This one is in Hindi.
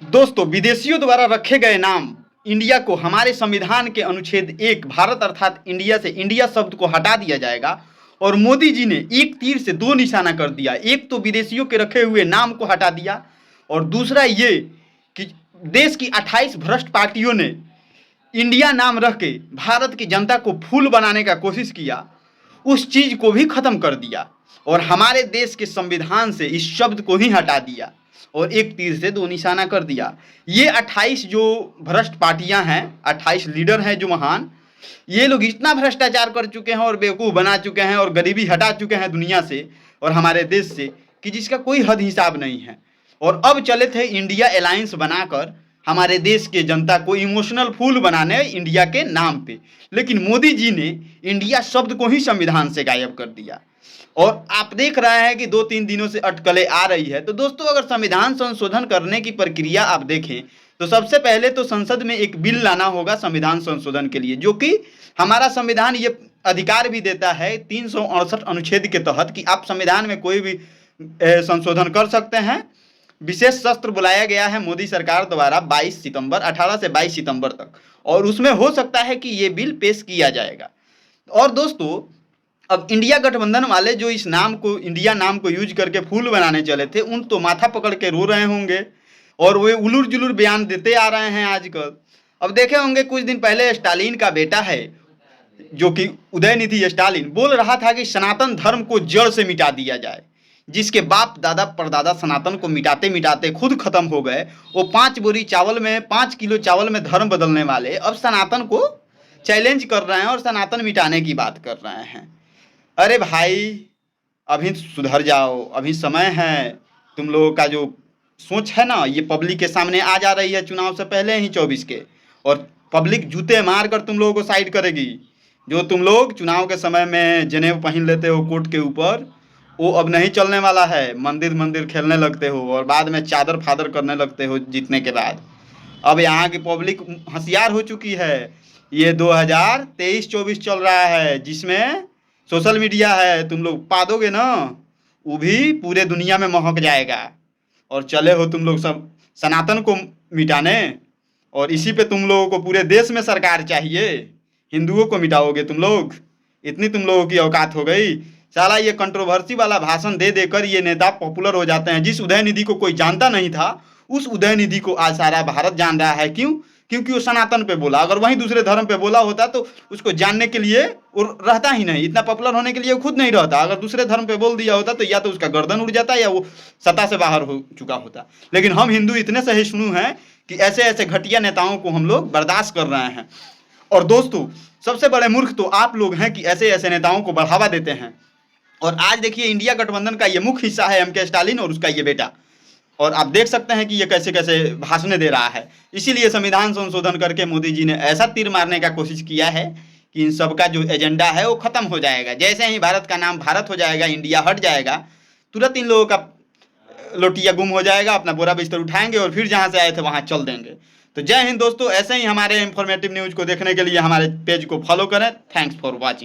दोस्तों, विदेशियों द्वारा रखे गए नाम इंडिया को हमारे संविधान के अनुच्छेद 1 भारत अर्थात इंडिया से इंडिया शब्द को हटा दिया जाएगा। और मोदी जी ने एक तीर से दो निशाना कर दिया। एक तो विदेशियों के रखे हुए नाम को हटा दिया और दूसरा ये कि देश की 28 भ्रष्ट पार्टियों ने इंडिया नाम रख के भारत की जनता को फूल बनाने का कोशिश किया, उस चीज को भी खत्म कर दिया और हमारे देश के संविधान से इस शब्द को ही हटा दिया और एक तीर से दो निशाना कर दिया। ये 28 जो भ्रष्ट पार्टियां हैं, 28 लीडर हैं जो महान, ये लोग इतना भ्रष्टाचार कर चुके हैं और बेवकूफ़ बना चुके हैं और गरीबी हटा चुके हैं दुनिया से और हमारे देश से कि जिसका कोई हद हिसाब नहीं है। और अब चले थे इंडिया अलायंस बनाकर हमारे देश के जनता को इमोशनल फूल बनाने इंडिया के नाम पे, लेकिन मोदी जी ने इंडिया शब्द को ही संविधान से गायब कर दिया। और आप देख रहे हैं कि 2-3 दिनों से अटकलें आ रही है। तो दोस्तों, अगर संविधान संशोधन करने की प्रक्रिया आप देखें तो सबसे पहले तो संसद में एक बिल लाना होगा संविधान संशोधन के लिए, जो कि हमारा संविधान ये अधिकार भी देता है 368 अनुच्छेद के तहत कि आप संविधान में कोई भी संशोधन कर सकते हैं। विशेष सत्र बुलाया गया है मोदी सरकार द्वारा 22 सितंबर 18 से 22 सितंबर तक, और उसमें हो सकता है कि ये बिल पेश किया जाएगा। और दोस्तों, अब इंडिया गठबंधन वाले जो इस नाम को इंडिया नाम को यूज करके फूल बनाने चले थे, उन तो माथा पकड़ के रो रहे होंगे और वे उलूर जुलूर बयान देते आ रहे हैं आजकल। अब देखे होंगे कुछ दिन पहले स्टालिन का बेटा है जो कि उदयनिधि स्टालिन बोल रहा था कि सनातन धर्म को जड़ से मिटा दिया जाए, जिसके बाप दादा परदादा सनातन को मिटाते मिटाते खुद खत्म हो गए। वो 5 बोरी चावल में 5 किलो चावल में धर्म बदलने वाले अब सनातन को चैलेंज कर रहे हैं और सनातन मिटाने की बात कर रहे हैं। अरे भाई, अभी सुधर जाओ, अभी समय है। तुम लोगों का जो सोच है ना, ये पब्लिक के सामने आ जा रही है चुनाव से पहले ही 24 के, और पब्लिक जूते मार कर तुम लोगों को साइड करेगी। जो तुम लोग चुनाव के समय में जनेऊ पहन लेते हो कोट के ऊपर, वो अब नहीं चलने वाला है। मंदिर मंदिर खेलने लगते हो और बाद में चादर फादर करने लगते हो जीतने के बाद। अब यहाँ की पब्लिक होशियार हो चुकी है। ये 2023-24 चल रहा है जिसमें सोशल मीडिया है। तुम लोग पा दोगे ना, वो भी पूरे दुनिया में महक जाएगा। और चले हो तुम लोग सब सनातन को मिटाने, और इसी पे तुम लोगों को पूरे देश में सरकार चाहिए। हिंदुओं को मिटाओगे तुम लोग, इतनी तुम लोगों की औकात हो गई। साला ये कंट्रोवर्सी वाला भाषण दे देकर ये नेता पॉपुलर हो जाते हैं। जिस उदयनिधि को कोई जानता नहीं था, उस उदयनिधि को आज सारा भारत जान रहा है। क्यों? क्योंकि वो सनातन पे बोला। अगर वहीं दूसरे धर्म पे बोला होता तो उसको जानने के लिए वो रहता ही नहीं, इतना पॉपुलर होने के लिए वो खुद नहीं रहता। अगर दूसरे धर्म पे बोल दिया होता तो या तो उसका गर्दन उड़ जाता या वो सत्ता से बाहर हो चुका होता। लेकिन हम हिंदू इतने सहिष्णु हैं कि ऐसे ऐसे घटिया नेताओं को हम लोग बर्दाश्त कर रहे हैं। और दोस्तों, सबसे बड़े मूर्ख तो आप लोग हैं कि ऐसे ऐसे नेताओं को बढ़ावा देते हैं। और आज देखिए, इंडिया गठबंधन का ये मुख्य हिस्सा है एम के स्टालिन और उसका ये बेटा, और आप देख सकते हैं कि ये कैसे कैसे भाषण दे रहा है। इसीलिए संविधान संशोधन करके मोदी जी ने ऐसा तीर मारने का कोशिश किया है कि इन सब का जो एजेंडा है वो खत्म हो जाएगा। जैसे ही भारत का नाम भारत हो जाएगा, इंडिया हट जाएगा, तुरंत इन लोगों का लोटिया गुम हो जाएगा, अपना बोरा बिस्तर उठाएंगे और फिर जहाँ से आए थे वहाँ चल देंगे। तो जय हिंद दोस्तों, ऐसे ही हमारे इंफॉर्मेटिव न्यूज़ को देखने के लिए हमारे पेज को फॉलो करें। Thanks for watching.